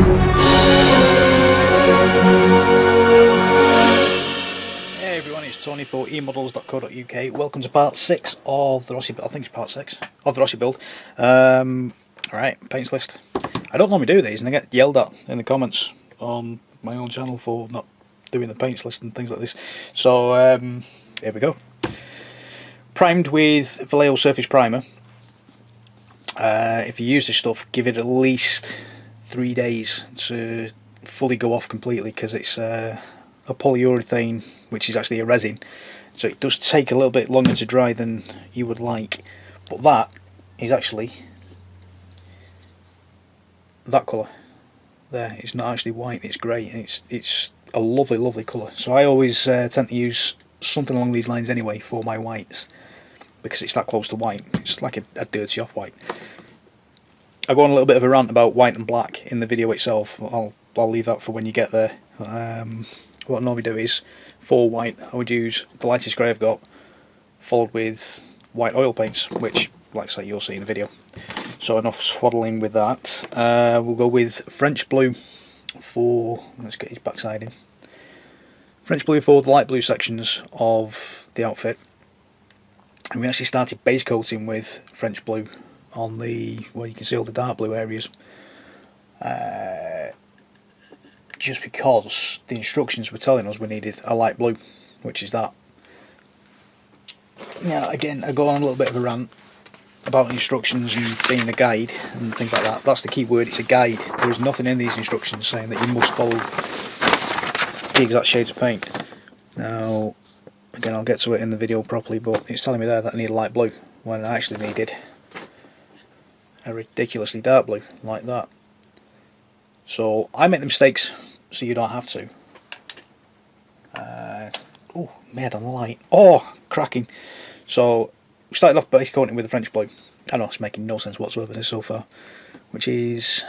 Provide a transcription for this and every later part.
Hey everyone, it's Tony for emodels.co.uk. Welcome to part 6 of the Rossi build. I think it's part 6 of the Rossi build. Alright, paints list. I don't normally do these and I get yelled at in the comments on my own channel for not doing the paints list and things like this. So here we go. Primed with Vallejo Surface Primer. If you use this stuff, give it at least 3 days to fully go off completely, because it's a polyurethane, which is actually a resin, so it does take a little bit longer to dry than you would like. But that is actually that colour there. It's not actually white, it's grey, and it's a lovely colour. So I always tend to use something along these lines anyway for my whites, because it's that close to white. It's like a dirty off white. I go on a little bit of a rant about white and black in the video itself. I'll leave that for when you get there. What I normally do is, for white, I would use the lightest grey I've got, followed with white oil paints, which, like I say, you'll see in the video. So enough swaddling with that. We'll go with French blue for, let's get his backside in. French blue for the light blue sections of the outfit. And we actually started base coating with French blue on the, well, you can see all the dark blue areas. Just because the instructions were telling us we needed a light blue, which is that. Now again, I go on a little bit of a rant about instructions and being a guide and things like that. That's the key word, it's a guide. There is nothing in these instructions saying that you must follow the exact shades of paint. Now again, I'll get to it in the video properly, but it's telling me there that I need a light blue when I actually needed a ridiculously dark blue like that. So I make the mistakes so you don't have to. Oh, made on the light. Oh, cracking. So we started off base coating with the French blue. I know it's making no sense whatsoever this so far, which is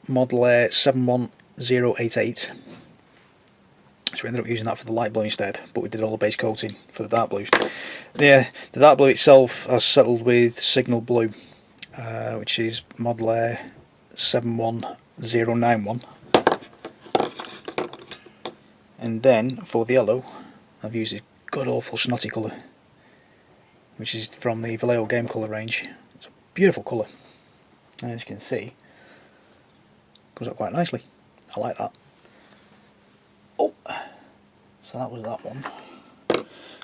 Model 71088. So we ended up using that for the light blue instead, but we did all the base coating for the dark blues. Yeah, the dark blue itself has settled with Signal Blue, which is Model 71091. And then for the yellow, I've used this god awful snotty colour, which is from the Vallejo game colour range. It's a beautiful colour, and as you can see, it comes up quite nicely. I like that. Oh, so that was that one.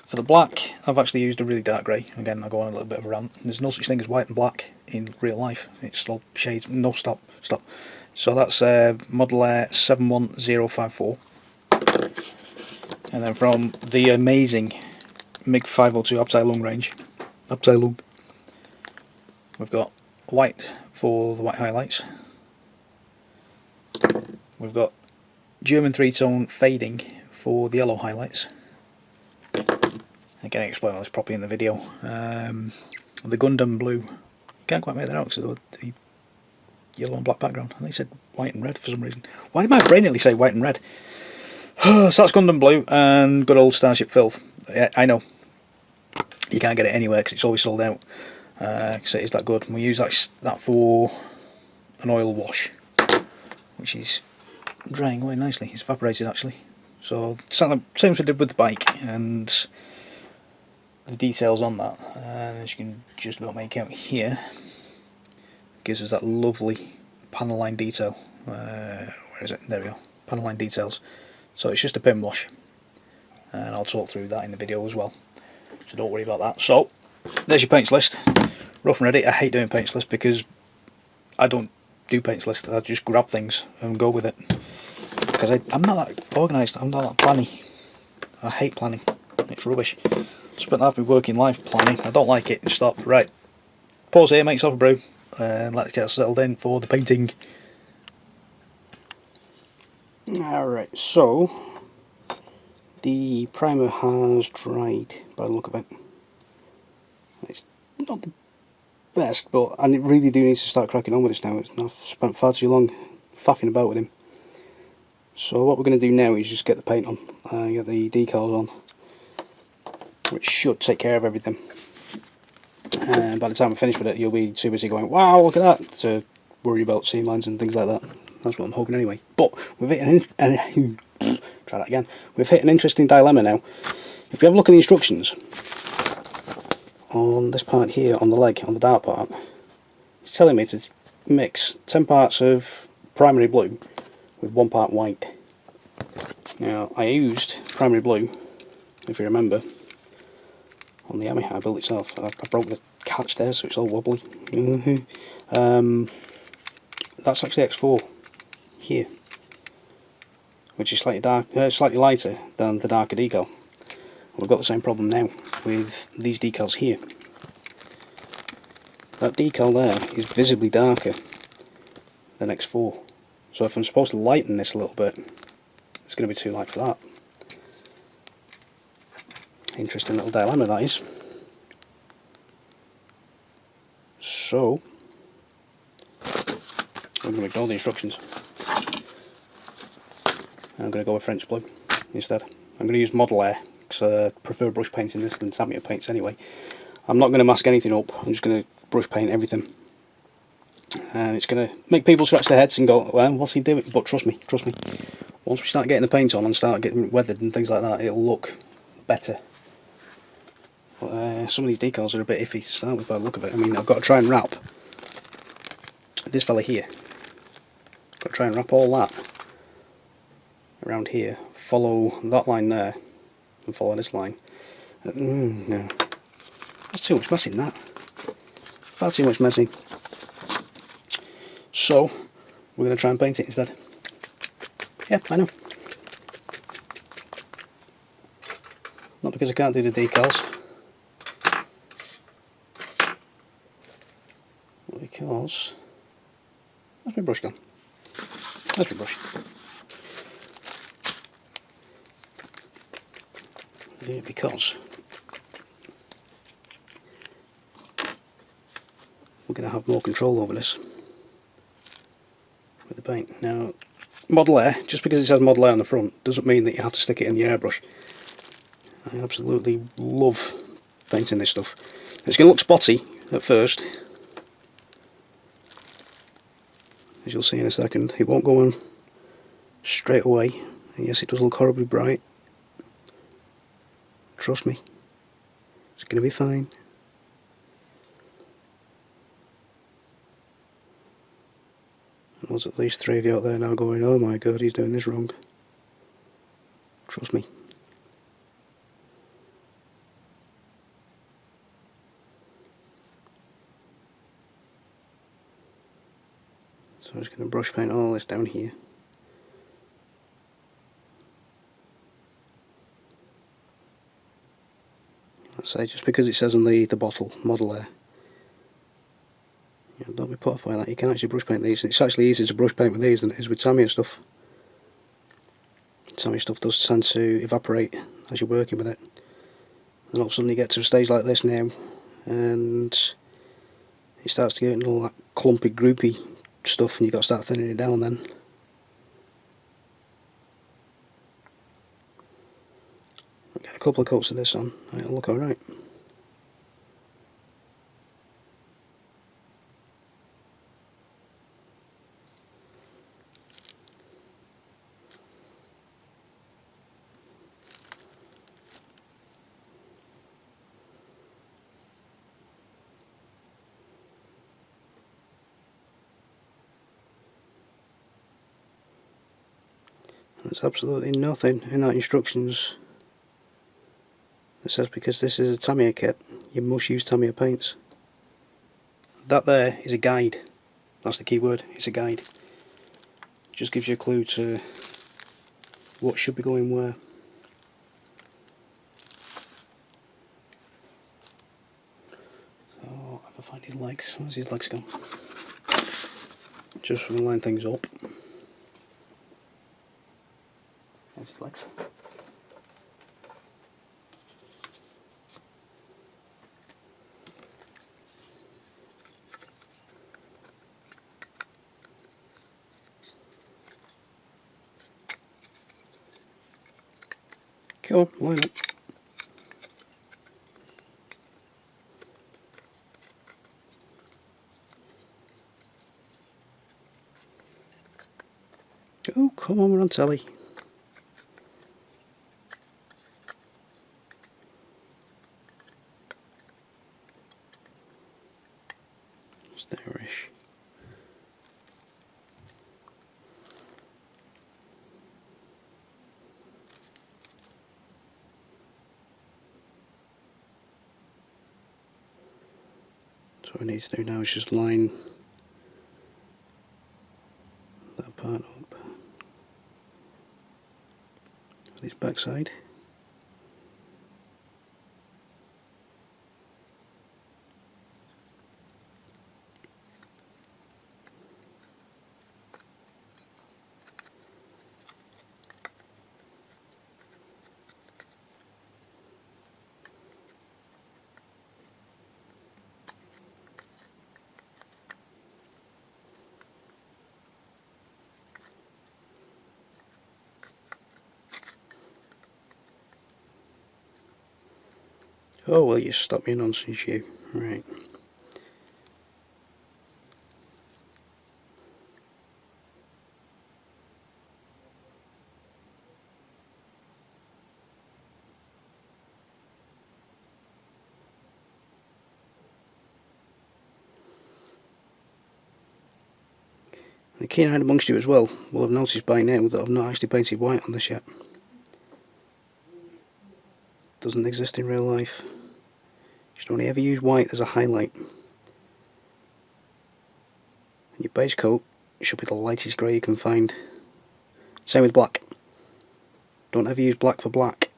For the black, I've actually used a really dark grey. Again, I'll go on a little bit of a rant. There's no such thing as white and black in real life. It's all shades. No, stop. So that's Model 71054. And then from the amazing MiG 502 Abteilung range, we've got white for the white highlights. We've got German 3-tone fading for the yellow highlights. Again, I explain all this properly in the video. The Gundam blue, you can't quite make that out because of the yellow and black background. I think it said white and red for some reason. Why did my brain nearly say white and red? So that's Gundam blue and good old Starship Filth. Yeah, I know. You can't get it anywhere because it's always sold out. So it is that good. And we use that for an oil wash, which is drying away nicely. It's evaporated actually. So same as we did with the bike, and the details on that, and as you can just about make out here, gives us that lovely panel line detail. Where is it? There we go. Panel line details. So it's just a pin wash, and I'll talk through that in the video as well. So don't worry about that. So there's your paints list, rough and ready. I hate doing paints list because I don't do paints list. I just grab things and go with it because I'm not that organised. I'm not that planny. I hate planning. It's rubbish. Spent half my working life planning. I don't like it. Stop. Right. Pause here. Make yourself a brew, and let's get settled in for the painting. Alright, so the primer has dried by the look of it. It's not the best, but I really do need to start cracking on with this now. I've spent far too long faffing about with him. So what we're going to do now is just get the paint on, get the decals on, which should take care of everything. By the time I finish with it, you'll be too busy going, wow, look at that, to worry about seam lines and things like that. That's what I'm hoping anyway. But we've hit try that again. We've hit an interesting dilemma now. If you have a look at the instructions on this part here, on the leg, on the dark part, it's telling me to mix 10 parts of primary blue with 1 part white. Now, I used primary blue, if you remember, on the Tamiya build itself. I broke the catch there, so it's all wobbly. That's actually X4 here, which is slightly slightly lighter than the darker decal. We've got the same problem now with these decals here. That decal there is visibly darker than X4. So if I'm supposed to lighten this a little bit, it's going to be too light for that. Interesting little dilemma that is. So I'm going to ignore the instructions. I'm going to go with French blue instead. I'm going to use Model Air because I prefer brush painting this than Tamiya paints anyway. I'm not going to mask anything up, I'm just going to brush paint everything. And it's going to make people scratch their heads and go, well, what's he doing? But trust me, once we start getting the paint on and start getting weathered and things like that, it'll look better. But, some of these decals are a bit iffy to start with by the look of it. I mean, I've got to try and wrap this fella here. Got to try and wrap all that around here, follow that line there, and follow this line. No. That's too much messing, that. Far too much messing. So, we're going to try and paint it instead. Yeah, I know. Not because I can't do the decals, but because... Where's my brush gone? There's my brush. Yeah, because we're going to have more control over this with the paint. Now, Model Air, just because it says Model Air on the front, doesn't mean that you have to stick it in your airbrush. I absolutely love painting this stuff. It's going to look spotty at first, as you'll see in a second. It won't go on straight away, and yes, it does look horribly bright. Trust me, it's going to be fine. And there's at least 3 of you out there now going, oh my god, he's doing this wrong. Trust me. So I'm just going to brush paint all this down here. Let's say, just because it says on the bottle, Model Air. Yeah, don't be put off by that, you can actually brush paint these. It's actually easier to brush paint with these than it is with Tamiya stuff. Tamiya stuff does tend to evaporate as you're working with it. And all of a sudden you get to a stage like this now, and it starts to get into all that clumpy, groupy stuff, and you've got to start thinning it down then. Get a couple of coats of this on, and it'll look alright. There's absolutely nothing in that instructions that says because this is a Tamiya kit, you must use Tamiya paints. That there is a guide. That's the key word, it's a guide. It just gives you a clue to what should be going where. So, if I find his legs, where's his legs gone? Just to line things up. There's his legs. Come on, line up. Oh, come on, we're on telly. It's there-ish. So what we need to do now is just line that part up with its backside. Oh, well, you stop your nonsense, you. Right. The keen-eyed amongst you as well will have noticed by now that I've not actually painted white on this yet. Doesn't exist in real life. You should only ever use white as a highlight. And your base coat should be the lightest grey you can find. Same with black. Don't ever use black for black.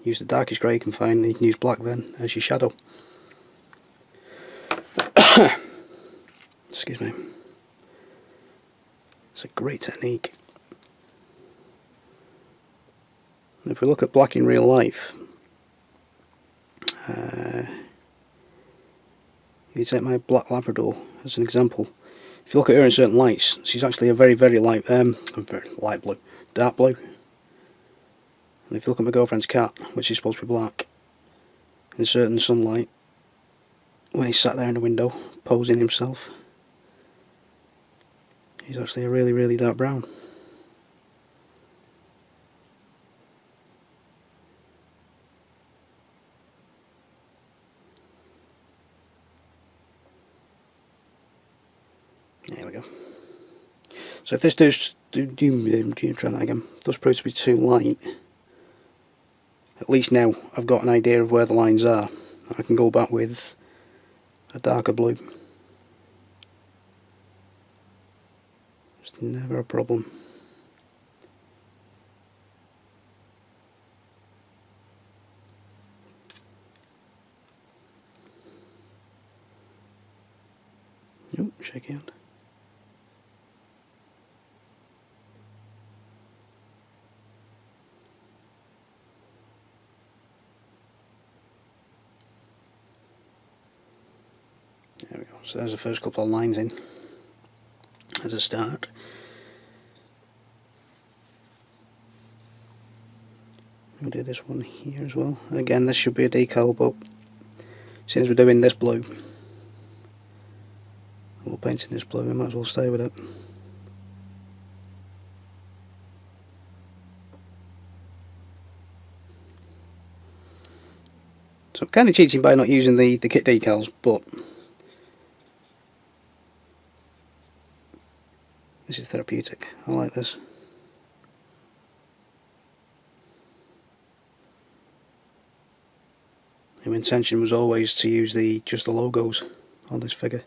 Use the darkest grey you can find, and you can use black then as your shadow. Excuse me. It's a great technique. And if we look at black in real life, if you take my black Labrador as an example, if you look at her in certain lights, she's actually a very, very light blue, dark blue. And if you look at my girlfriend's cat, which is supposed to be black, in certain sunlight, when he's sat there in the window, posing himself, he's actually a really, really dark brown. There we go. So if this does try that again, does prove to be too light, at least now I've got an idea of where the lines are. I can go back with a darker blue. It's never a problem. Oh, shaky hand. There we go. So there's the first couple of lines in as a start. We'll do this one here as well. Again, this should be a decal, but seeing as we're doing this blue, we're painting this blue, we might as well stay with it. So I'm kind of cheating by not using the kit decals, but this is therapeutic. I like this. My intention was always to use just the logos on this figure.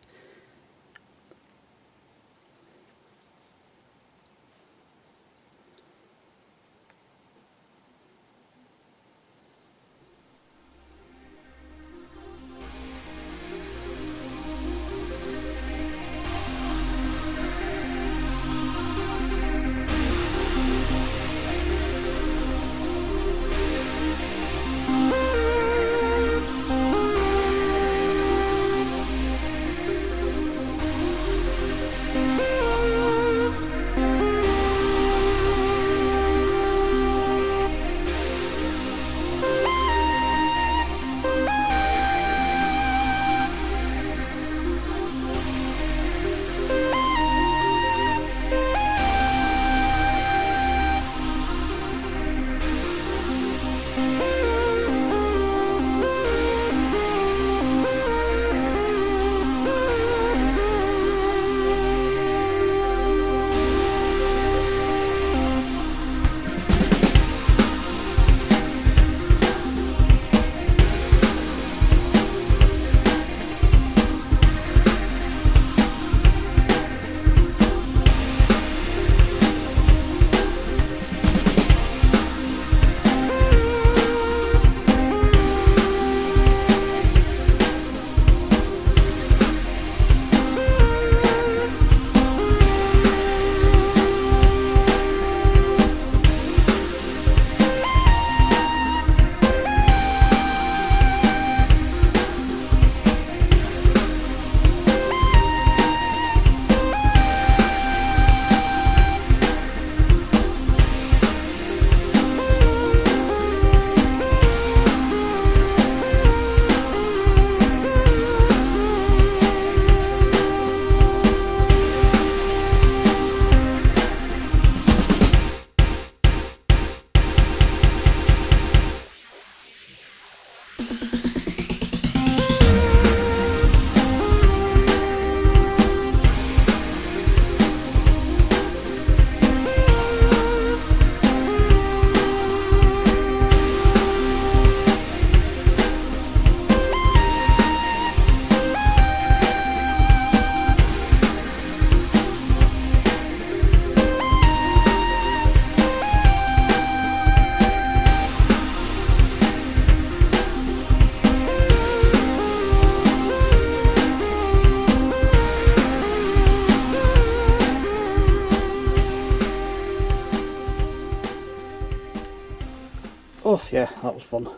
Oh yeah, that was fun.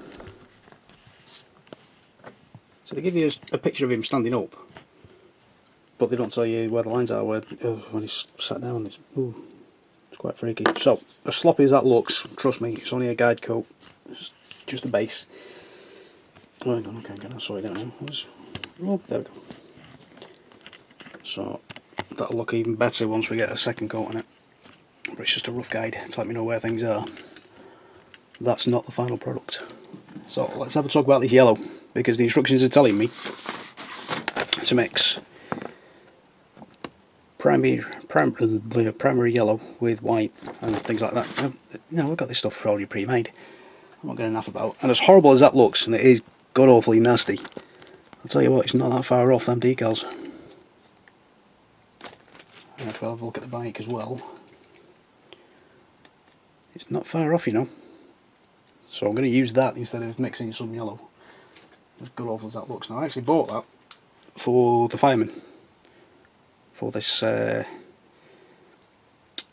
So they give you a picture of him standing up, but they don't tell you where the lines are when he's sat down. It's quite freaky. So, as sloppy as that looks, trust me, it's only a guide coat. It's just a base. Oh, hang on, I can't get that sorted out now. Oh, there we go. So, that'll look even better once we get a second coat on it. But it's just a rough guide to let me know where things are. That's not the final product. So, let's have a talk about this yellow, because the instructions are telling me to mix primary yellow with white and things like that. You know, we've got this stuff already pre-made. I'm not getting enough about. And as horrible as that looks, and it is god awfully nasty, I'll tell you what, it's not that far off them decals. And if we have a look at the bike as well, it's not far off, you know. So I'm going to use that instead of mixing some yellow. As god awful as that looks. Now I actually bought that for the fireman, for this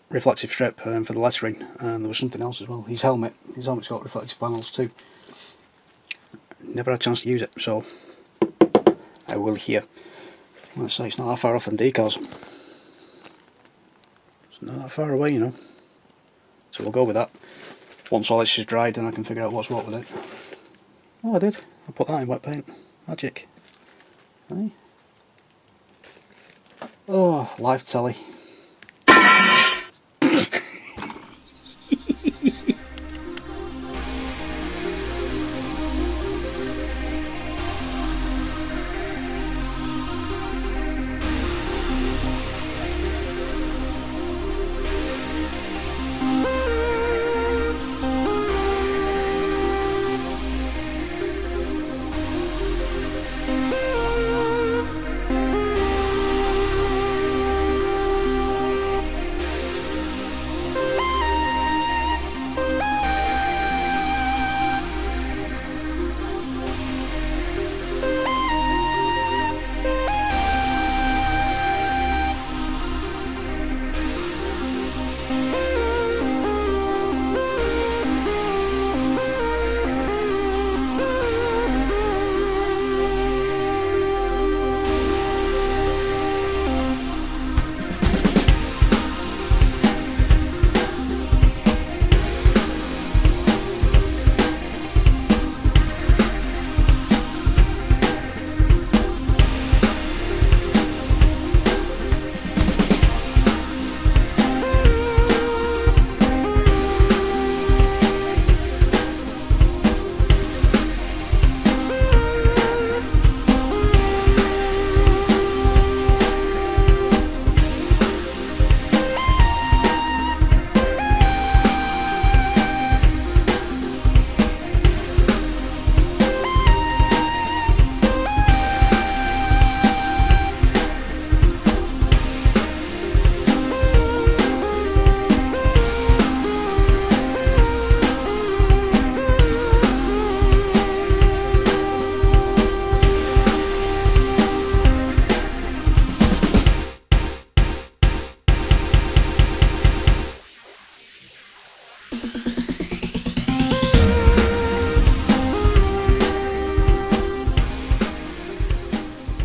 reflective strip for the lettering, and there was something else as well. His helmet's got reflective panels too. Never had a chance to use it, so I will here. Let's say it's not that far off from decals. It's not that far away, you know. So we'll go with that. Once all this is dried, then I can figure out what's what with it. Oh, I did. I put that in wet paint. Magic. Hey. Oh, live telly.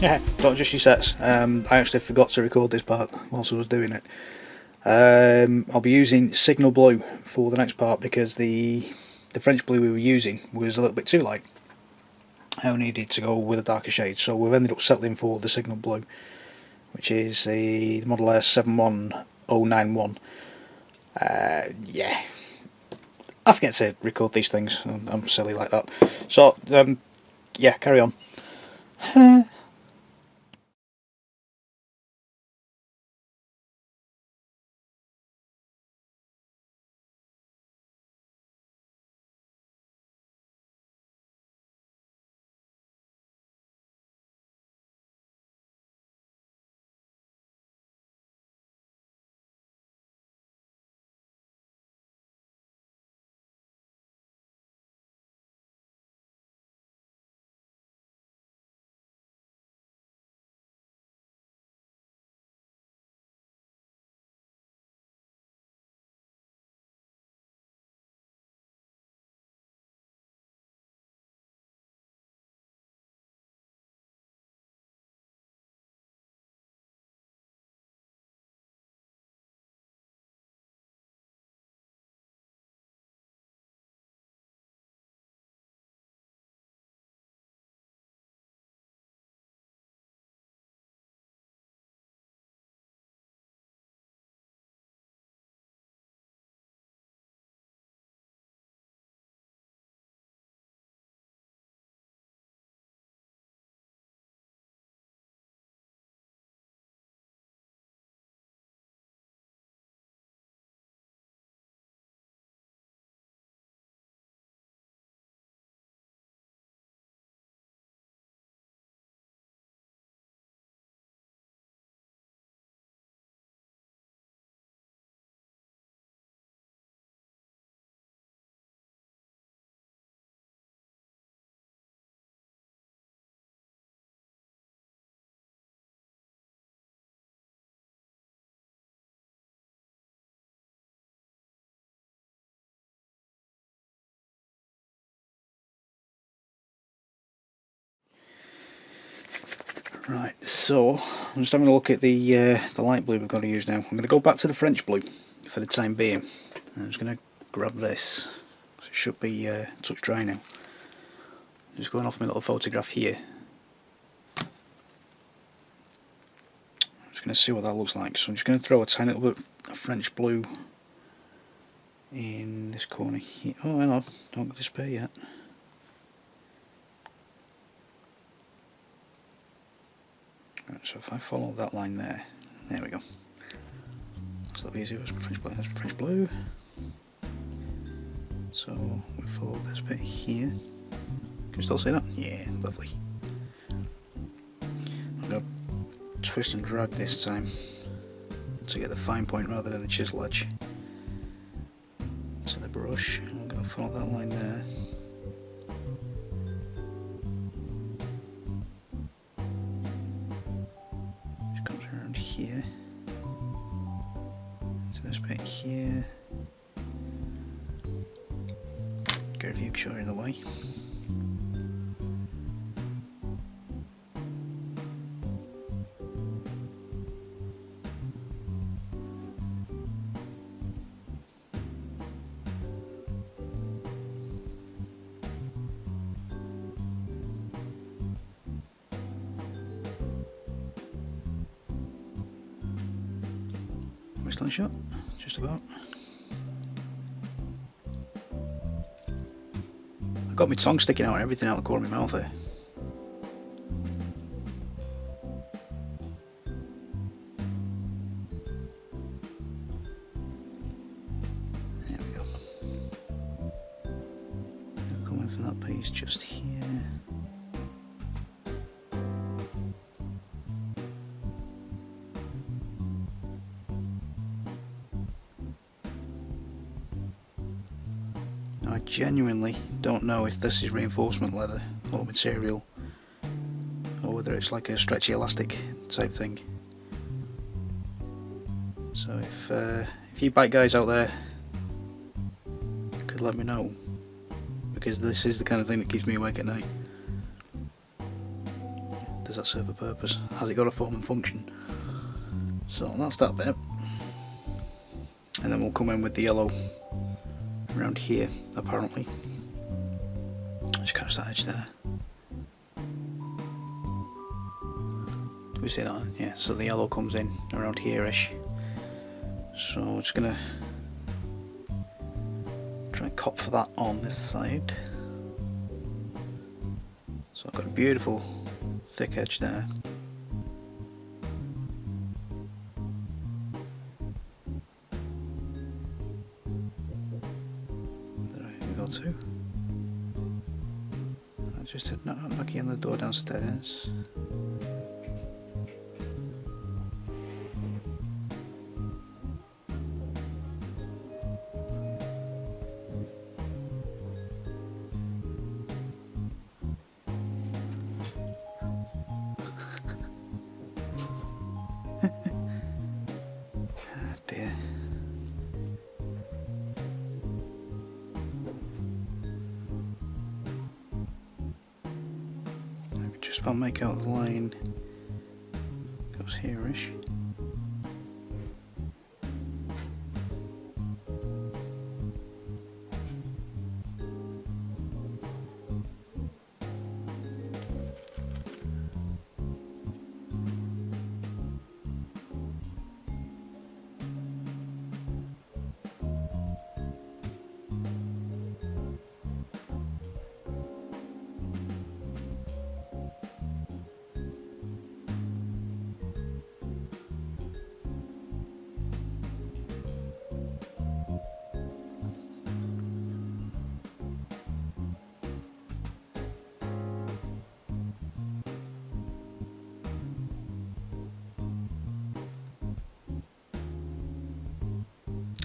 Yeah, don't adjust your sets. I actually forgot to record this part whilst I was doing it. I'll be using Signal Blue for the next part because the French blue we were using was a little bit too light. I needed to go with a darker shade, so we've ended up settling for the Signal Blue, which is the Model S 71091. Yeah, I forget to record these things. I'm silly like that. So yeah, carry on. Right, so I'm just having a look at the light blue we've got to use now. I'm going to go back to the French blue for the time being. I'm just going to grab this. So it should be touch dry now. Just going off my little photograph here. I'm just going to see what that looks like. So I'm just going to throw a tiny little bit of French blue in this corner here. Oh, hang on, don't despair yet. Right, so if I follow that line there we go. That's a little easier. There's French blue. There's French blue. So we follow this bit here. Can you still see that? Yeah, lovely. I'm going to twist and drag this time to get the fine point rather than the chisel edge to the brush. I'm going to follow that line there. Just comes around here to this bit here. Get a view shot in the way. Whistling shot, just about. I've got my tongue sticking out and everything out the corner of my mouth there. There we go. I'll come in for that piece just here. I genuinely don't know if this is reinforcement leather or material, or whether it's like a stretchy elastic type thing. So if you bike guys out there could let me know, because this is the kind of thing that keeps me awake at night. Does that serve a purpose? Has it got a form and function? So that's that bit, and then we'll come in with the yellow around here, apparently. Just catch that edge there. Do we see that? Yeah, so the yellow comes in around here-ish. So I'm just gonna try and cop for that on this side. So I've got a beautiful thick edge there. Too. I just had not knocking on the door downstairs. Oh dear. Just about make out the line goes here-ish.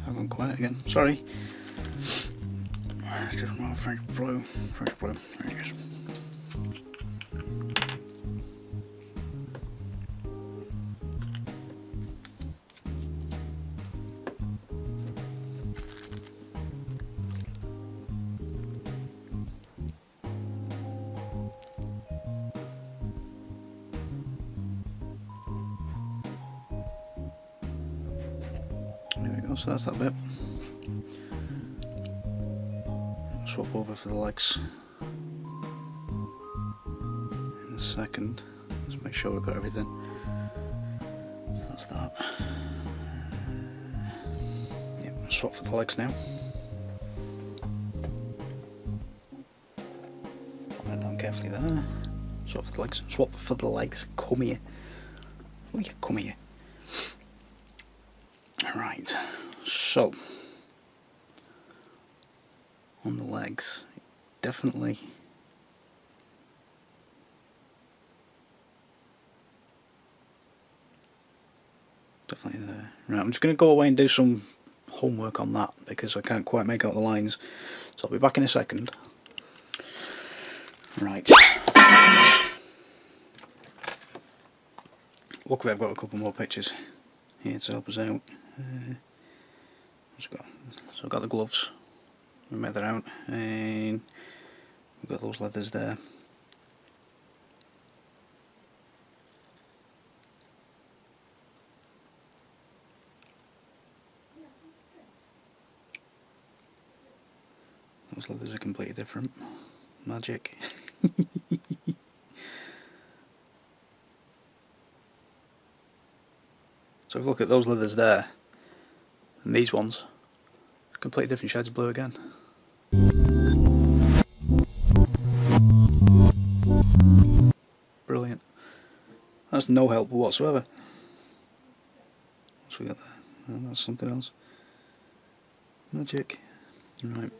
I've gone quiet again, sorry. Just more French blue, there it is. go, so that's that bit. Swap over for the legs in a second. Let's make sure we've got everything. So that's that. Yep, swap for the legs now. Put that down carefully there. Swap for the legs. Swap for the legs. Come here. Oh yeah, come here. Right. So on the legs, definitely there. Right, I'm just going to go away and do some homework on that because I can't quite make out the lines, so I'll be back in a second. Right. Luckily I've got a couple more pictures here to help us out. So I've got the gloves, we made that out, and we've got those leathers there. Those leathers are completely different. Magic. So if you look at those leathers there, and these ones, completely different shades of blue again. Brilliant. That's no help whatsoever. What's we got there? Oh, that's something else. Magic. Right.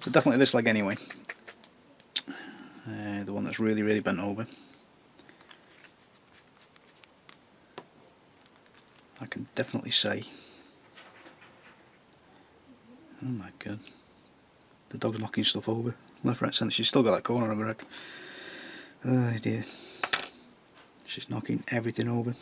So definitely this leg anyway. The one that's really bent over. I can definitely say, oh my god, the dog's knocking stuff over, left, right, centre. She's still got that corner of her head. Oh dear, she's knocking everything over.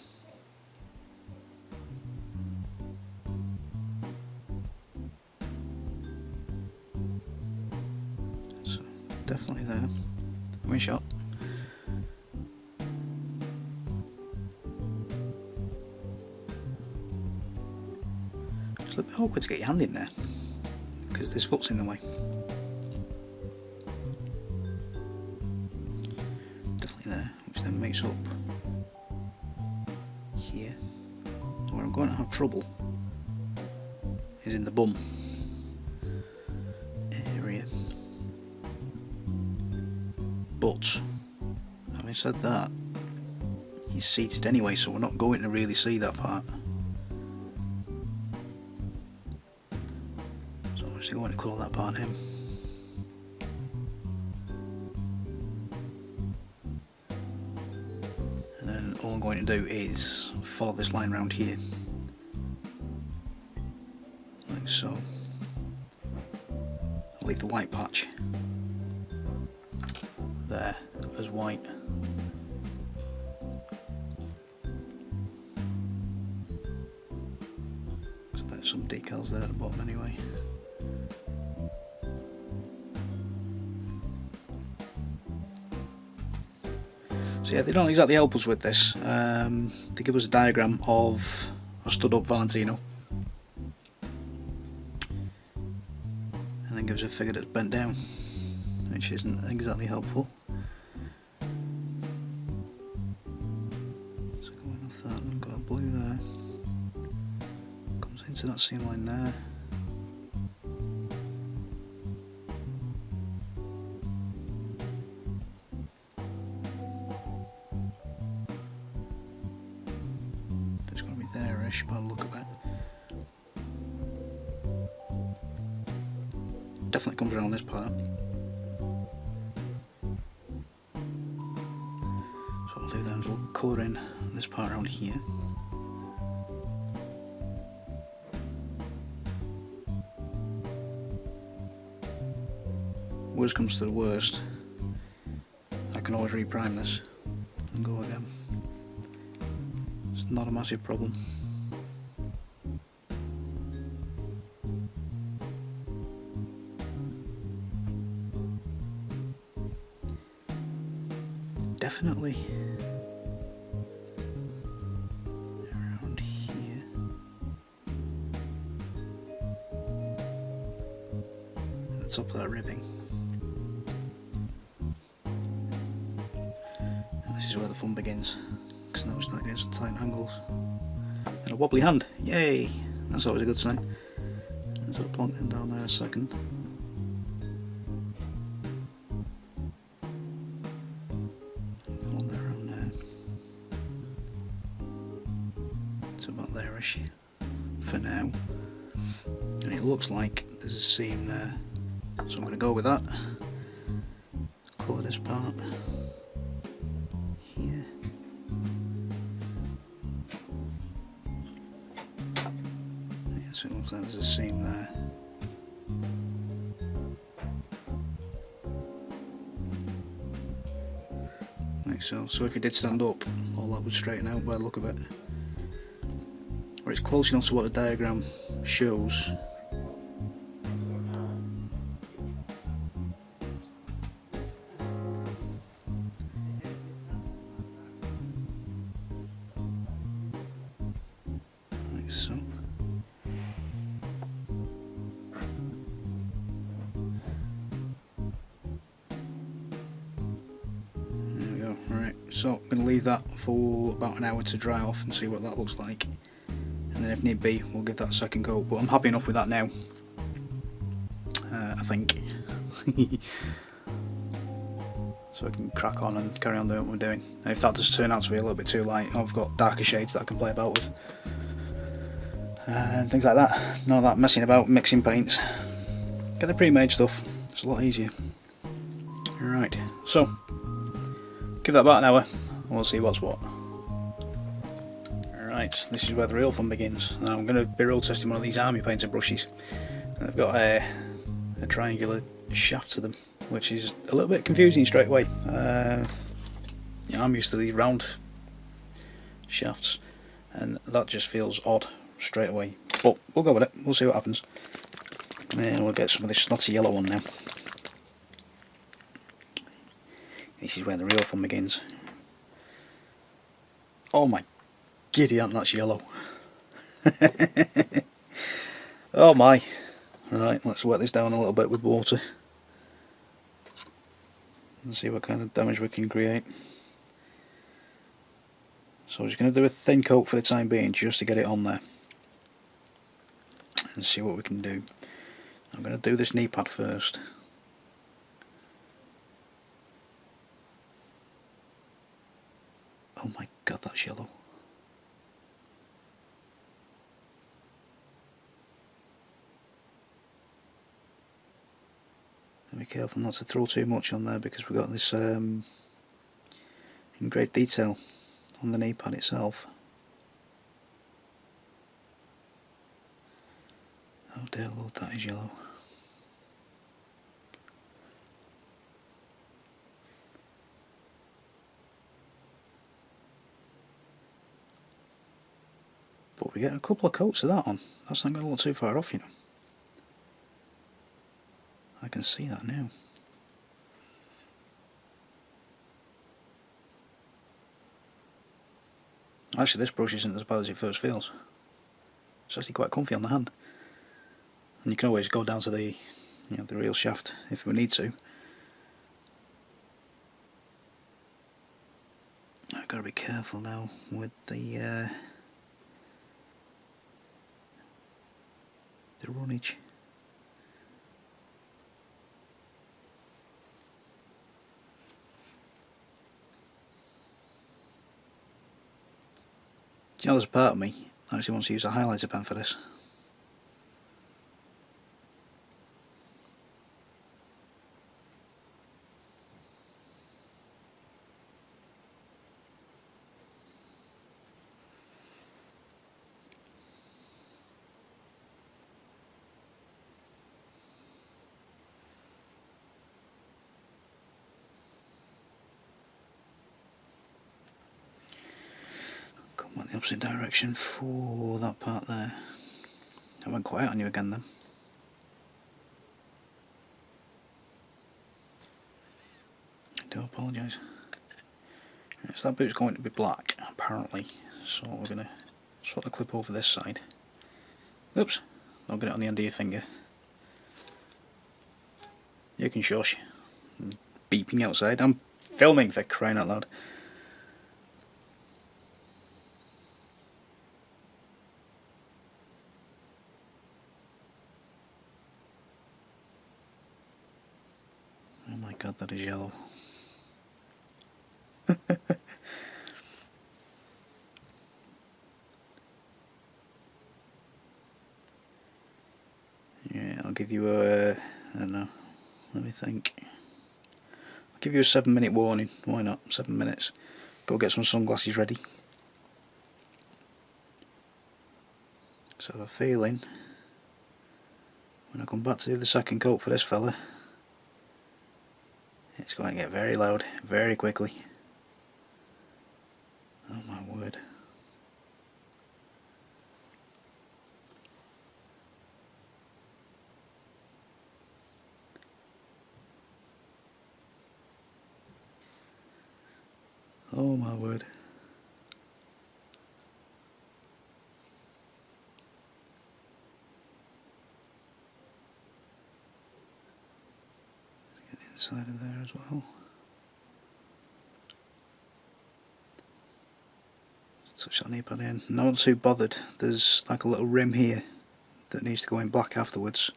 So definitely there. Win shot. It's a little bit awkward to get your hand in there because this foot's in the way. Definitely there, which then makes up here. Where I'm going to have trouble is in the bum area. But having said that, he's seated anyway, so we're not going to really see that part. So I'm actually going to call that part in. And then all I'm going to do is follow this line round here, like so. I'll leave the white patch there as white. So there's some decals there at the bottom anyway. So yeah, they don't exactly help us with this. They give us a diagram of a stood up Valentino and then gives a figure that's bent down, which isn't exactly helpful. So going off that, we've got a blue there, comes into that seam line there. It's going to be there-ish by the look of it. Definitely comes around this part. So what we'll do then is we'll colour in this part around here. Worst comes to the worst, I can always reprime this and go again. It's not a massive problem. Definitely around here. the top of that ribbing. And this is where the fun begins, because now we start getting some tight angles. And a wobbly hand, yay! That's always a good sign. So I'll plonk them down there a second. One there around there. So about there-ish for now. And it looks like there's a seam there. So I'm going to go with that. Colour this part here. Yeah, so it looks like there's a seam there. Like so. So if it did stand up, all that would straighten out by the look of it. Or it's close enough to what the diagram shows. Like so. There we go. Right, so I'm going to leave that for about an hour to dry off and see what that looks like. And then if need be, we'll give that a second coat. But I'm happy enough with that now. I think. So I can crack on and carry on doing what we're doing. And if that does turn out to be a little bit too light, I've got darker shades that I can play about with. And things like that. None of that messing about, mixing paints. Get the pre-made stuff. It's a lot easier. Right, so give that about an hour and we'll see what's what. Right, this is where the real fun begins. Now I'm going to be roll testing one of these army painter brushes. And they've got a triangular shaft to them, which is a little bit confusing straight away. I'm used to these round shafts, and that just feels odd straight away. But we'll go with it, we'll see what happens. And we'll get some of this snotty yellow one now. This is where the real fun begins. Oh my giddy aunt, that's yellow. Oh my. Right, let's wet this down a little bit with water and see what kind of damage we can create. So I'm just going to do a thin coat for the time being, just to get it on there and see what we can do. I'm going to do this knee pad first. Oh my god, that's yellow. Be careful not to throw too much on there, because we've got this engraved detail on the knee pad itself. Oh dear lord, that is yellow. But we get a couple of coats of that on. That's not going to look too far off, you know. I can see that now. Actually, this brush isn't as bad as it first feels. It's actually quite comfy on the hand. And you can always go down to the, the real shaft if we need to. I've got to be careful now with the runnage. Do you know, there's a part of me that actually wants to use a highlighter pen for this. The opposite direction for that part there. I went quiet on you again then. I do apologise. Right, so that boot's going to be black apparently, so we're going to swap the clip over this side. Oops, don't get it on the end of your finger. You can shush. Beeping outside. I'm filming, for crying out loud. Oh my god, that is yellow. Yeah, I'll give you a... I don't know. Let me think. I'll give you a 7-minute warning. Why not? 7 minutes. Go get some sunglasses ready. So I have a feeling when I come back to do the second coat for this fella, it's going to get very loud very quickly. Oh my word. Oh my word. Get the inside of there as well. Touch that knee pad in. Not too bothered. There's like a little rim here that needs to go in black afterwards.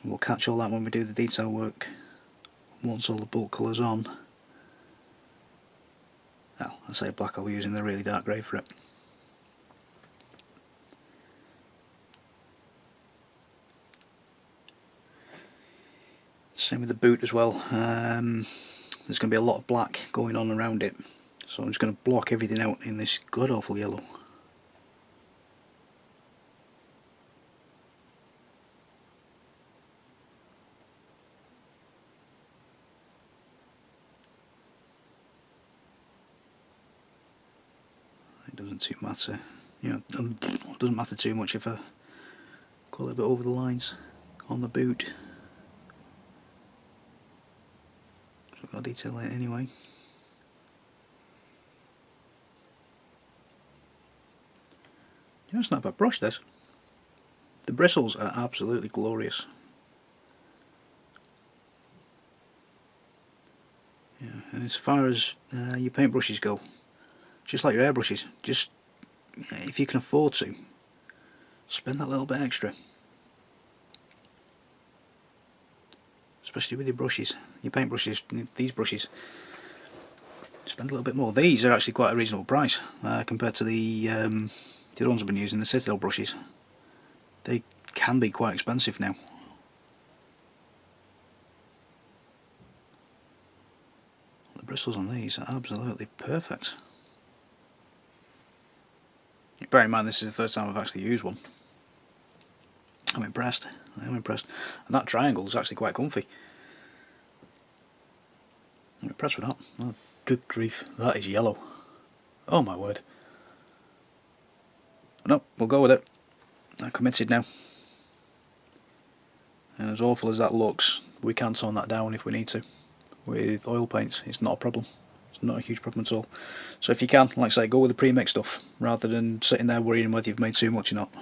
We'll catch all that when we do the detail work. Once all the bulk colour's on. Well, I say black, I'll be using the really dark grey for it. Same with the boot as well. There's going to be a lot of black going on around it, so I'm just going to block everything out in this god awful yellow. It doesn't too matter, you know, it doesn't matter too much if I go a little bit over the lines on the boot. So I've got to detail it anyway. You know, it's not a bad brush, this. The bristles are absolutely glorious. Yeah, and as far as your paintbrushes go, just like your airbrushes, just if you can afford to, spend that little bit extra. Especially with your brushes, your paintbrushes, these brushes. Spend a little bit more. These are actually quite a reasonable price compared to the other ones I've been using, the Citadel brushes. They can be quite expensive now. The bristles on these are absolutely perfect. Bear in mind this is the first time I've actually used one. I'm impressed. I am impressed. And that triangle is actually quite comfy. I'm impressed with that. Oh, good grief. That is yellow. Oh my word. No, we'll go with it. I'm committed now. And as awful as that looks, we can tone that down if we need to. With oil paints, it's not a problem. It's not a huge problem at all. So if you can, like I say, go with the pre-mix stuff rather than sitting there worrying whether you've made too much or not.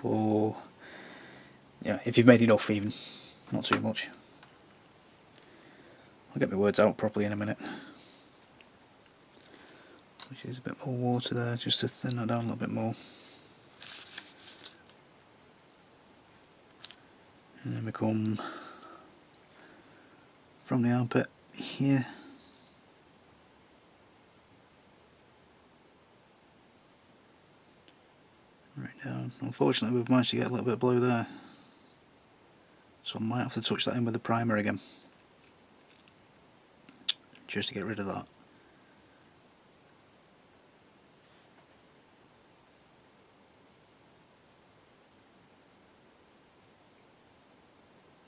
Or, yeah, if you've made enough even, not too much. I'll get my words out properly in a minute. Just use a bit more water there just to thin that down a little bit more. And then we come from the armpit here. Right down. Unfortunately we've managed to get a little bit of blue there. So I might have to touch that in with the primer again. Just to get rid of that.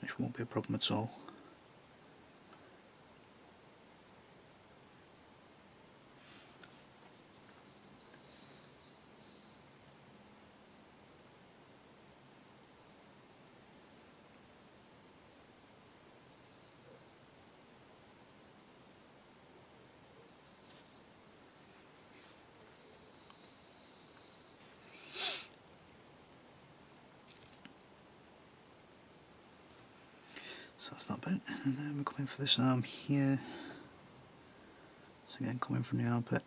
Which won't be a problem at all. So that's that bit, and then we're coming for this arm here. So again, coming from the armpit.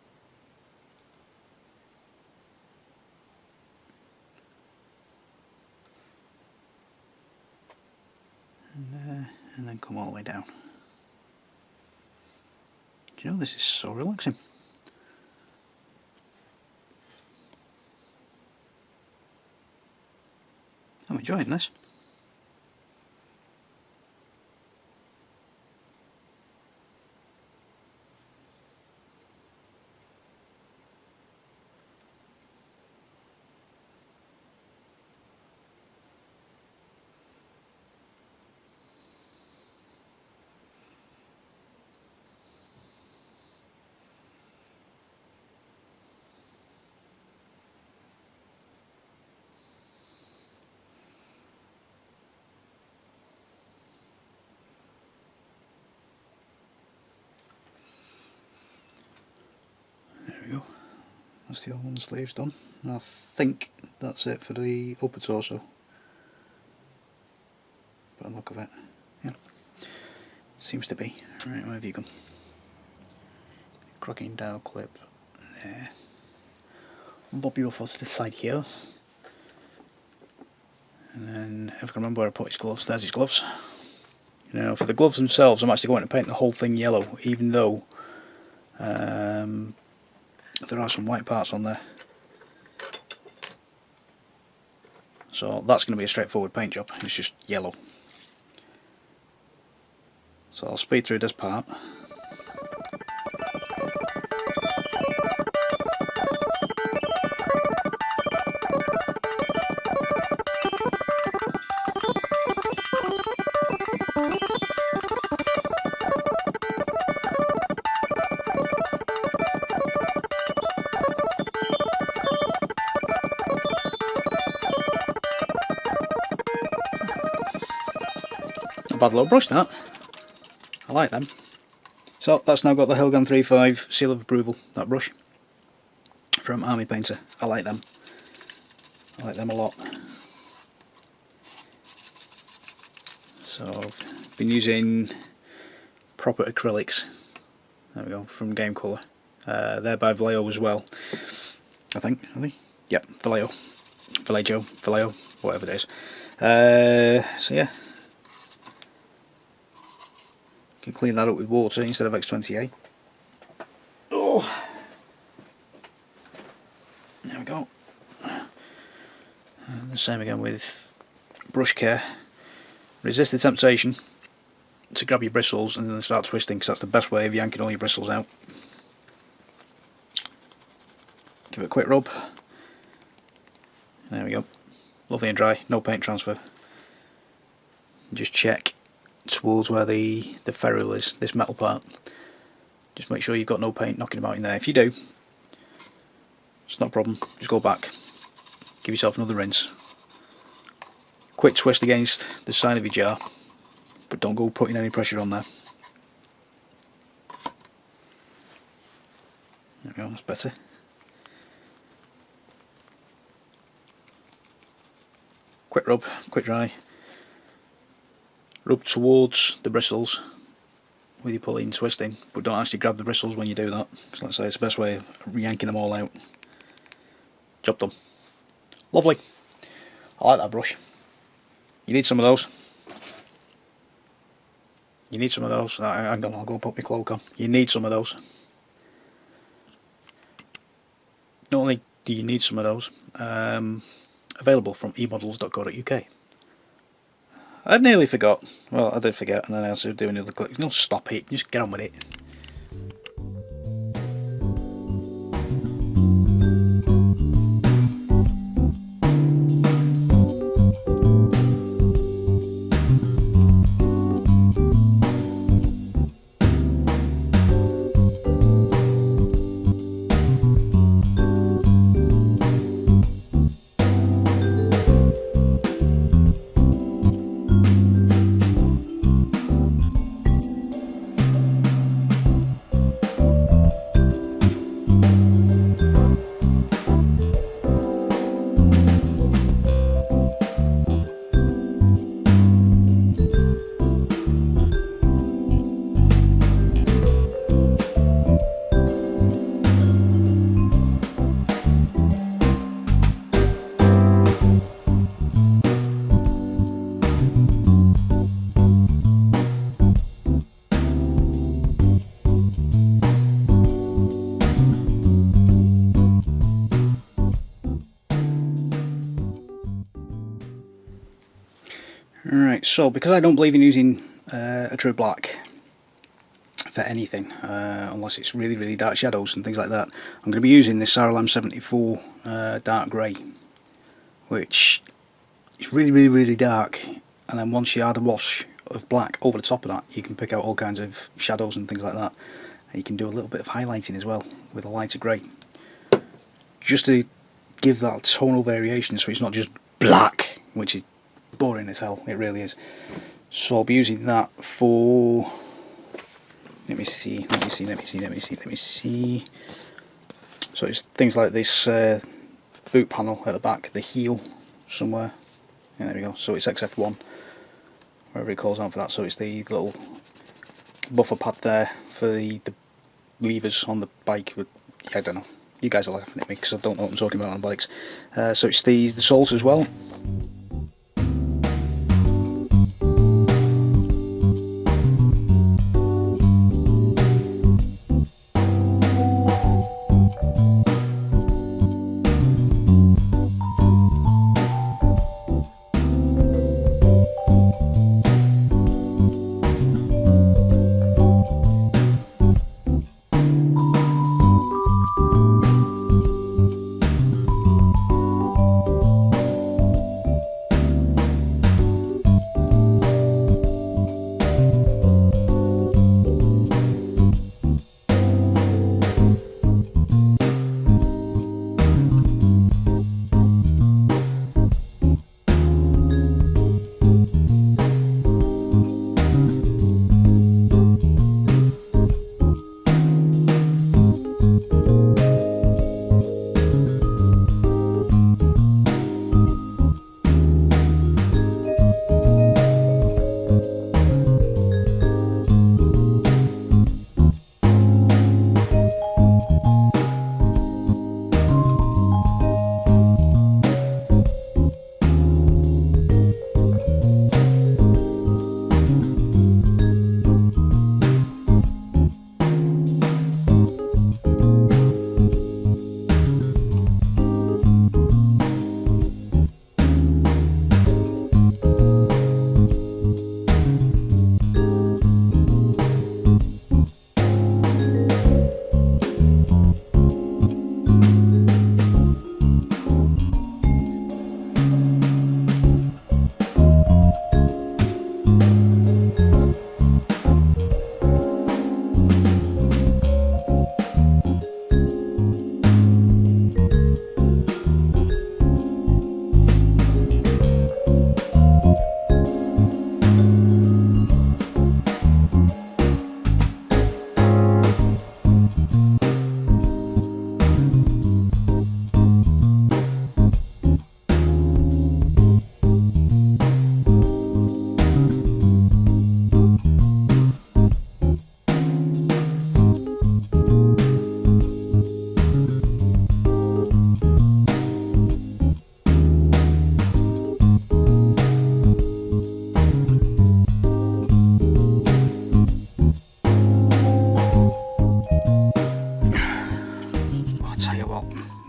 And then come all the way down. Do you know, this is so relaxing. I'm enjoying this. There we go. That's the one sleeves done. And I think that's it for the upper torso. By the look of it. Yeah. Seems to be. Right, where have you gone? Crocodile clip there. Bob you off to the side here. And then if I can remember where I put his gloves, there's his gloves. Now for the gloves themselves, I'm actually going to paint the whole thing yellow, even though there are some white parts on there. So that's going to be a straightforward paint job, it's just yellow. So I'll speed through this part. Bad little brush that. I like them. So that's now got the Helgan 3.5 seal of approval, that brush from Army Painter. I like them. I like them a lot. So I've been using proper acrylics. There we go, from Game Colour. They're by Vallejo as well, I think, are they? Yep, Vallejo, whatever it is. So yeah. Can clean that up with water instead of X28. Oh, there we go. And the same again with brush care. Resist the temptation to grab your bristles and then start twisting, because that's the best way of yanking all your bristles out. Give it a quick rub. There we go. Lovely and dry, no paint transfer. Just check towards where the ferrule is, this metal part. Just make sure you've got no paint knocking about in there. If you do, it's not a problem, just go back, give yourself another rinse. Quick twist against the side of your jar, but don't go putting any pressure on there. There we go, that's better. Quick rub, quick dry. Rub towards the bristles with your pulling and twisting, but don't actually grab the bristles when you do that, because like I say, it's the best way of yanking them all out. Job done. Lovely. I like that brush. You need some of those. You need some of those. Hang on, I'll go put my cloak on. You need some of those. Not only do you need some of those, available from emodels.co.uk. I nearly forgot. Well, I did forget, and then I had to do another click. No, stop it. Just get on with it. Right, so because I don't believe in using a true black for anything, unless it's really, really dark shadows and things like that, I'm going to be using this RLM 74 dark grey, which is really, really, really dark, and then once you add a wash of black over the top of that, you can pick out all kinds of shadows and things like that, and you can do a little bit of highlighting as well with a lighter grey, just to give that tonal variation so it's not just black, which is boring as hell, it really is. So I'll be using that for, let me see. So it's things like this boot panel at the back, the heel somewhere, and there we go. So it's XF1, wherever it calls out for that. So it's the little buffer pad there for the levers on the bike. Yeah, I don't know. You guys are laughing at me because I don't know what I'm talking about on bikes. So it's the soles as well.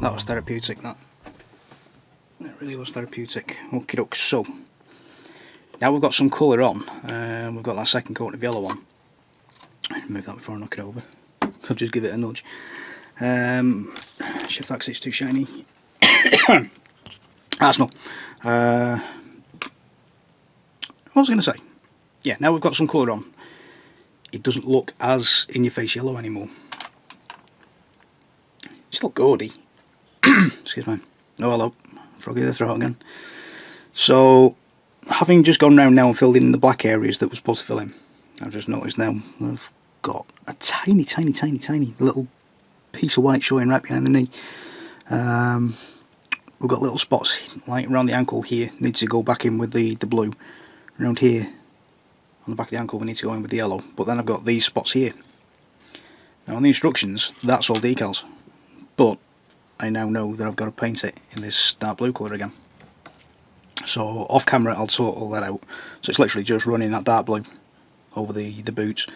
That was therapeutic, that. It really was therapeutic. Okie doke. So, now we've got some colour on, we've got that second coat of yellow on. Move that before I knock it over. I'll just give it a nudge. Shift that 'cause it's too shiny. That's no. What was I going to say? Yeah, now we've got some colour on. It doesn't look as in-your-face yellow anymore. It's still gaudy. Excuse me. Oh, hello. Froggy the throat again. So, having just gone round now and filled in the black areas that we're supposed to fill in, I've just noticed now I've got a tiny little piece of white showing right behind the knee. We've got little spots like around the ankle here, need to go back in with the blue. Around here, on the back of the ankle, we need to go in with the yellow. But then I've got these spots here. Now on the instructions, that's all decals. But I now know that I've got to paint it in this dark blue colour again. So off camera I'll sort all that out. So it's literally just running that dark blue over the boots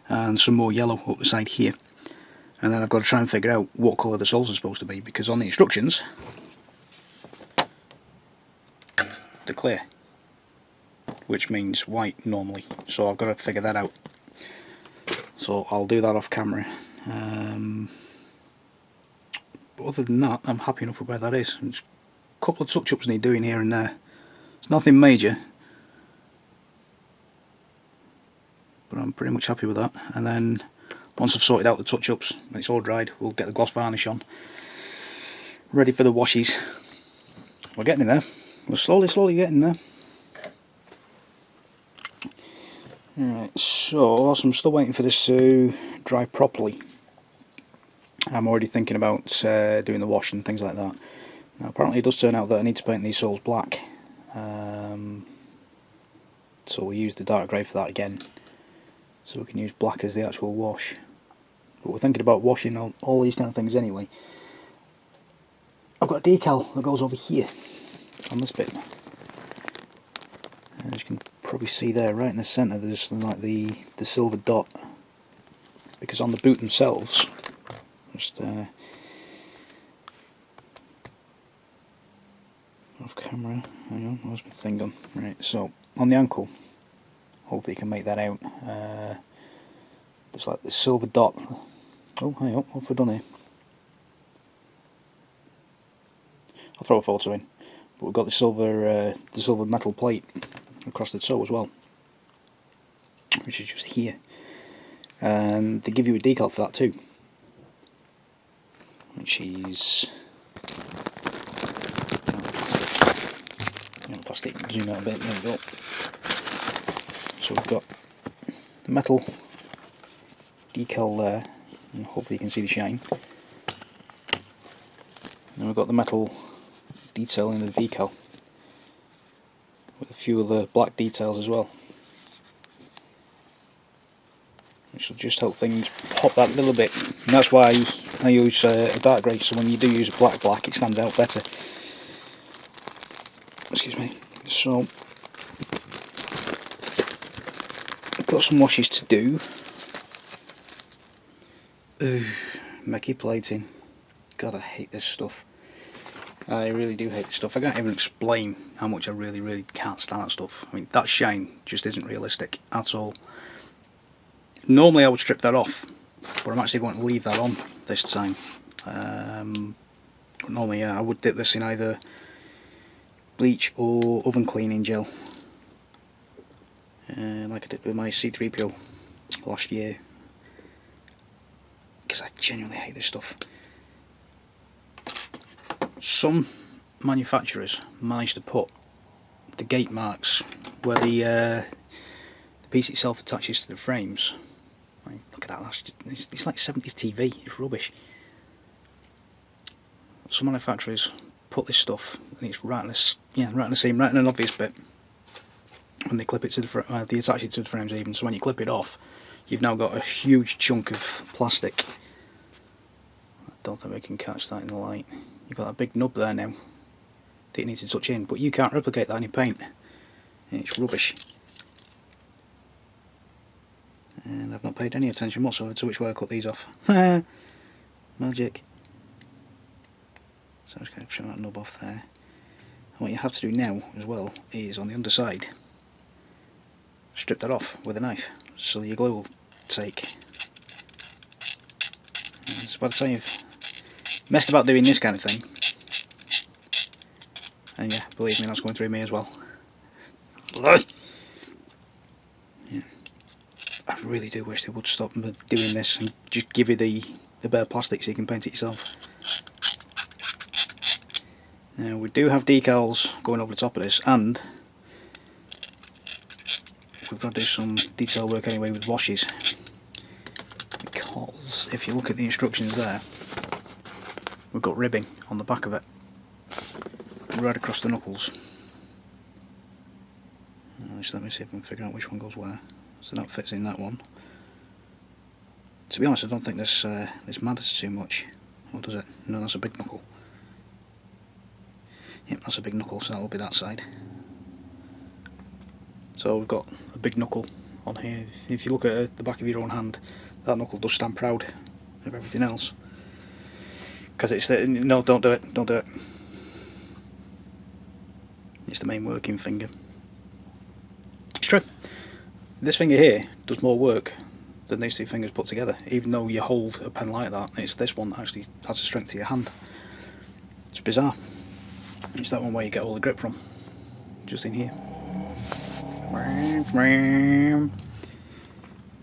and some more yellow up the side here. And then I've got to try and figure out what colour the soles are supposed to be, because on the instructions they're clear. which means white normally, so I've got to figure that out. So I'll do that off camera. But other than that, I'm happy enough with where that is. There's a couple of touch-ups need doing here and there. It's nothing major, but I'm pretty much happy with that. And then once I've sorted out the touch-ups, when it's all dried, we'll get the gloss varnish on, ready for the washes. We're getting in there. We're slowly getting there. Alright, so whilst I'm still waiting for this to dry properly, I'm already thinking about doing the wash and things like that. Now apparently it does turn out that I need to paint these soles black, so we'll use the dark grey for that again, so we can use black as the actual wash. But we're thinking about washing all these kind of things anyway. I've got a decal that goes over here on this bit, and as you can probably see there, right in the centre, there's like the silver dot, because on the boot themselves, just off camera, hang on, where's my thing gone? Right, so on the ankle, hopefully you can make that out, there's like the silver dot. Oh, hang on, what have I done here? I'll throw a photo in, but we've got the silver metal plate across the toe as well, which is just here, and they give you a decal for that too, which is plastic. Zoom out a bit, there we go. So we've got the metal decal there, and hopefully you can see the shine. And we've got the metal detail in the decal, with a few of the black details as well, which will just help things pop that little bit. And that's why I use a dark grey, so when you do use a black, it stands out better. Excuse me. So I've got some washes to do. Mickey plating. God, I hate this stuff. I really do hate this stuff. I can't even explain how much I really can't stand that stuff. I mean, that shine just isn't realistic at all. Normally I would strip that off, but I'm actually going to leave that on this time. Normally, yeah, I would dip this in either bleach or oven cleaning gel, like I did with my C3PO last year, because I genuinely hate this stuff. Some manufacturers manage to put the gate marks where the piece itself attaches to the frames. I mean, look at that, it's like 70s TV, it's rubbish. Some manufacturers put this stuff, and it's right in the seam, right in an obvious bit, when they clip it to the they attach it to the frames even. So when you clip it off, you've now got a huge chunk of plastic. I don't think we can catch that in the light. You've got that big nub there now that you need to touch in, but you can't replicate that in your paint. It's rubbish. And I've not paid any attention whatsoever to which way I cut these off. Magic. So I'm just going to trim that nub off there. And what you have to do now as well is on the underside, strip that off with a knife, so your glue will take. So by the time you've messed about doing this kind of thing, and yeah, believe me, that's going through me as well. Yeah. I really do wish they would stop doing this and just give you the bare plastic so you can paint it yourself. Now we do have decals going over the top of this, and we've got to do some detail work anyway with washes, because if you look at the instructions there, we've got ribbing on the back of it right across the knuckles. Just let me see if I can figure out which one goes where. So that fits in that one. To be honest, I don't think this matters too much. Or does it? No, that's a big knuckle. Yep, that's a big knuckle, so that'll be that side. So we've got a big knuckle on here. If you look at the back of your own hand, that knuckle does stand proud of everything else. Because it's the, no, don't do it, don't do it. It's the main working finger. true. This finger here does more work than these two fingers put together. Even though you hold a pen like that, it's this one that actually adds the strength to your hand. It's bizarre. It's that one where you get all the grip from. Just in here.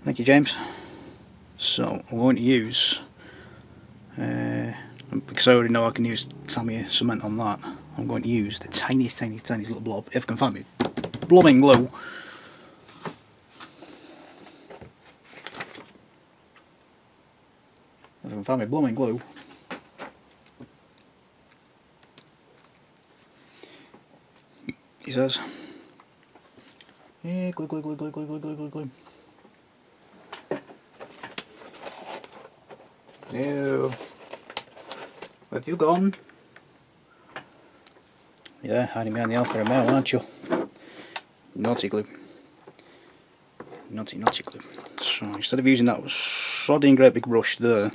Thank you, James. So I'm going to use, because I already know I can use Tamiya cement on that, I'm going to use the tiniest little blob, if I can find me blooming glue. If I can find me blooming glue. He says, yeah, glue. Hello. Where have you gone? Yeah, hiding behind the alpha and male, aren't you? Naughty glue. Naughty glue. So instead of using that sodding great big brush there,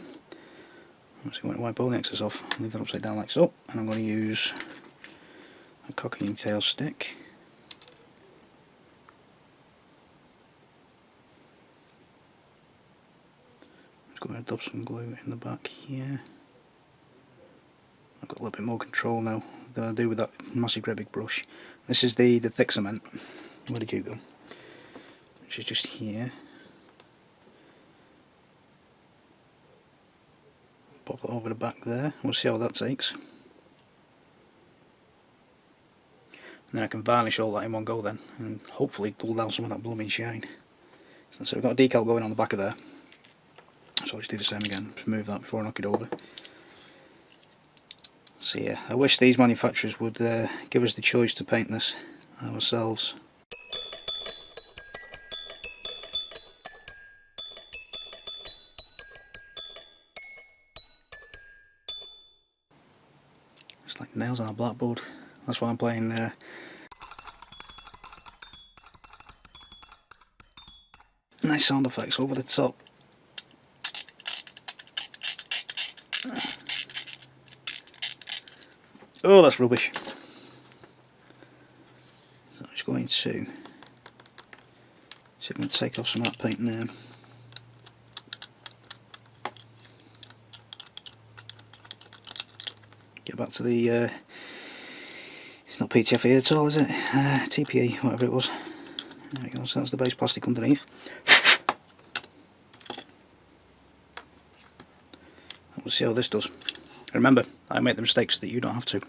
I'm just going to wipe all the excess off, leave that upside down like so, and I'm going to use a cocking tail stick. Going to dub some glue in the back here. I've got a little bit more control now than I do with that massive great big brush. This is the thick cement. Where did you go? Which is just here. Pop that over the back there. We'll see how that takes. And then I can varnish all that in one go then, and hopefully dull down some of that blooming shine. So we've got a decal going on the back of there. So I'll just do the same again, just move that before I knock it over. So yeah, I wish these manufacturers would give us the choice to paint this ourselves. It's like nails on a blackboard. That's why I'm playing nice sound effects over the top. Oh, that's rubbish. So I'm just going to see if I can take off some of that paint there. Get back to the, it's not PTFE at all, is it? TPE, whatever it was. There we go, so that's the base plastic underneath. We'll see how this does. Remember, I make the mistakes that you don't have to.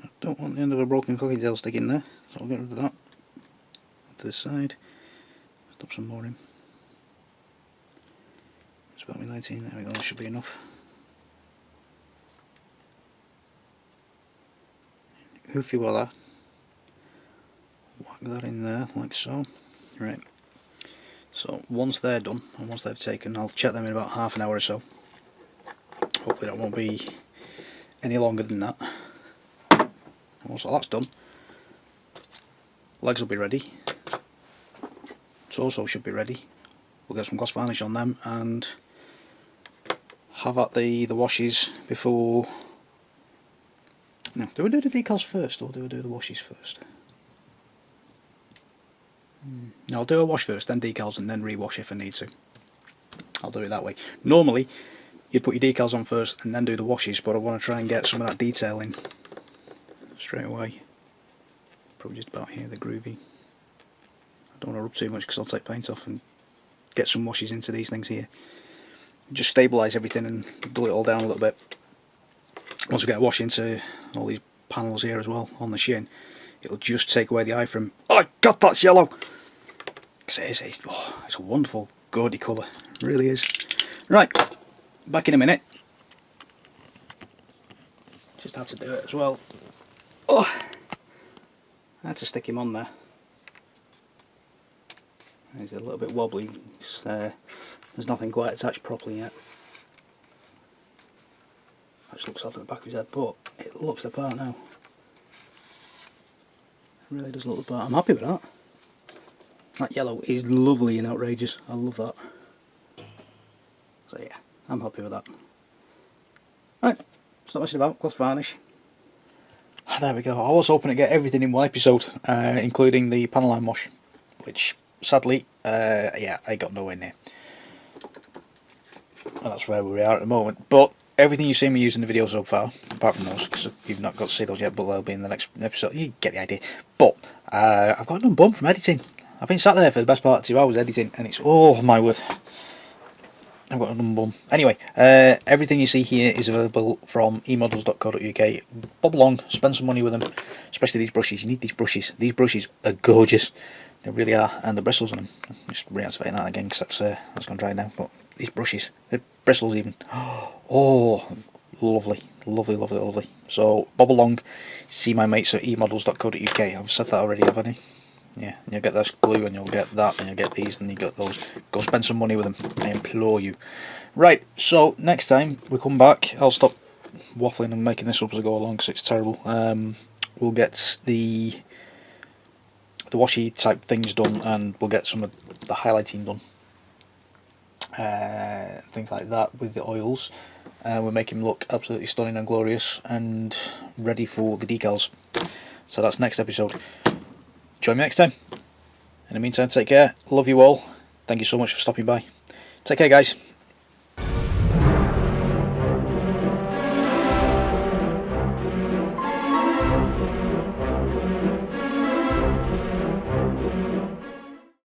I don't want the end of a broken cookie tail stick in there, so I'll get rid of that. To this side, stop some more in. It's about me 19, there we go, that should be enough. Hoofy voila. Whack that in there, like so. Right. So once they're done, and once they've taken, I'll check them in about half an hour or so. Hopefully that won't be any longer than that. And once all that's done, legs will be ready. Torso should be ready. We'll get some gloss varnish on them and have at the washes before. No, do we do the decals first or do we do the washes first? No, I'll do a wash first, then decals, and then rewash if I need to. I'll do it that way. Normally, you'd put your decals on first and then do the washes, but I want to try and get some of that detail in straight away. Probably just about here, the groovy. I don't want to rub too much because I'll take paint off and get some washes into these things here. Just stabilise everything and dull it all down a little bit. Once we get a wash into all these panels here as well, on the shin, it'll just take away the eye from, oh god, that's yellow! Because it's a wonderful, gaudy colour, it really is. Right, back in a minute. Just had to do it as well. Oh, I had to stick him on there. He's a little bit wobbly, there's nothing quite attached properly yet. That just looks odd at the back of his head, but it looks the part now. It really does look the part. I'm happy with that. That yellow is lovely and outrageous. I love that. So yeah, I'm happy with that. Right, stop messing about, gloss varnish. There we go. I was hoping to get everything in one episode, including the panel line wash, which sadly, yeah, I got nowhere near. And that's where we are at the moment. But everything you've seen me use in the video so far, apart from those, because you've not got to see those yet, but they'll be in the next episode. You get the idea. But I've got none bum from editing. I've been sat there for the best part of 2 hours editing, and it's, oh my word, I've got a numb bum. Anyway, everything you see here is available from emodels.co.uk. Bob along, spend some money with them, especially these brushes. You need these brushes. These brushes are gorgeous. They really are. And the bristles on them. Just reactivating that again because that's gone dry now. But these brushes, the bristles even. Oh, lovely. Lovely, lovely, lovely. So, bob along, see my mates at emodels.co.uk. I've said that already, haven't I? Yeah, and you'll get this glue, and you'll get that, and you'll get these, and you get those. Go spend some money with them, I implore you. Right, so next time we come back, I'll stop waffling and making this up as I go along because it's terrible. We'll get the washy type things done, and we'll get some of the highlighting done. Things like that with the oils. We'll make him look absolutely stunning and glorious and ready for the decals. So that's next episode. Join me next time. In the meantime, take care. Love you all. Thank you so much for stopping by. Take care, guys.